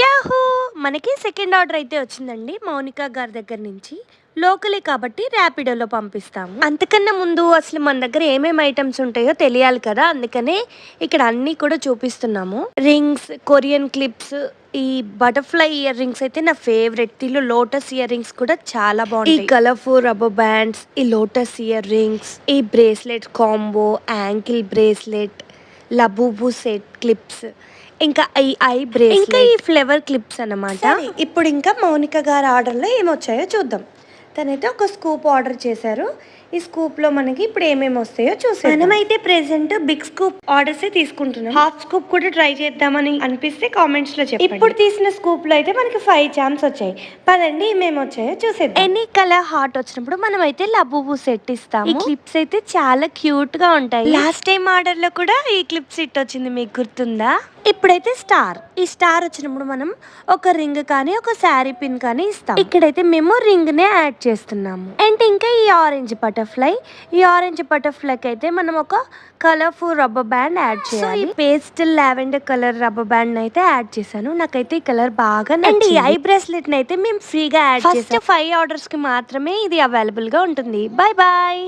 Yahoo! మనకి second order అయితే వచ్చిందండి మౌనిక గారి దగ్గర నుంచి. లోకలే కాబట్టి ర్యాపిడోలో పంపిస్తాము. అంతకన్నా ముందు అసలు మన దగ్గర ఏమేమి ఐటమ్స్ ఉంటాయో తెలియాలి కదా! అందుకనే ఇక్కడ అన్నీ కూడా చూపిస్తున్నాము. రింగ్స్, కొరియన్ క్లిప్స్, ఈ బటర్‌ఫ్లై ఇయర్ రింగ్స్ అయితే నా ఫేవరెట్. దీనిలో లోటస్ ఇయర్ రింగ్స్ కూడా చాలా బాగుంటాయి. ఈ కలర్‌ఫుల్ రబ్బర్ బ్యాండ్స్, ఈ లోటస్ ఇయర్ రింగ్స్, ఈ bracelet combo, ankle bracelet, Labubu set clips, ఇంకా ఈ ఐ బ్రేస్లెట్, ఇంకా ఈ ఫ్లవర్ క్లిప్స్ అన్నమాట. ఇప్పుడు ఇంకా మౌనిక గారి ఆర్డర్లో ఏమొచ్చాయో చూద్దాం. తనైతే ఒక స్కూప్ ఆర్డర్ చేశారు. ఈ స్కూప్లో మనకి ఇప్పుడు ఏమేమి వస్తాయో చూసాం. మనమైతే ప్రెసెంట్ బిగ్ స్కూప్ ఆర్డర్సే తీసుకుంటున్నాం. హాఫ్ స్కూప్ కూడా ట్రై చేద్దామని అనిపిస్తే కామెంట్స్లో చెప్పండి. ఇప్పుడు తీసిన స్కూప్లో అయితే మనకి 5 చామ్స్ వచ్చాయి. పదండి ఏమేమి వచ్చాయో చూసేద్దాం. ఎనీ కలర్ హార్ట్ వచ్చినప్పుడు మనం అయితే లబూబు సెట్ ఇస్తాము. ఈ క్లిప్స్ అయితే చాలా క్యూట్ గా ఉంటాయి. లాస్ట్ టైం ఆర్డర్ లో కూడా ఈ క్లిప్ సెట్ వచ్చింది, మీకు గుర్తుందా? ఇప్పుడైతే స్టార్. ఈ స్టార్ వచ్చినప్పుడు మనం ఒక రింగ్ కానీ ఒక శారీ పిన్ కానీ ఇస్తాం. ఇక్కడైతే మేము రింగ్ నే యాడ్ చేస్తున్నాము. అండ్ ఇంకా ఈ ఆరెంజ్ బటర్ఫ్లై, ఈ ఆరెంజ్ బటర్ఫ్లైకి అయితే మనం ఒక కలర్ఫుల్ రబ్బర్ బ్యాండ్ యాడ్ చేయాలి. Pastel lavender colour rubber band అయితే యాడ్ చేశాను. నాకైతే ఈ కలర్ బాగా నచ్చింది. అండ్ ఈ ఐ బ్రేస్లెట్ అయితే మేము ఫ్రీగా యాడ్ చేసాం. ఫస్ట్ 5 ఆర్డర్స్ కి మాత్రమే ఇది అవైలబుల్ గా ఉంటుంది. Bye bye.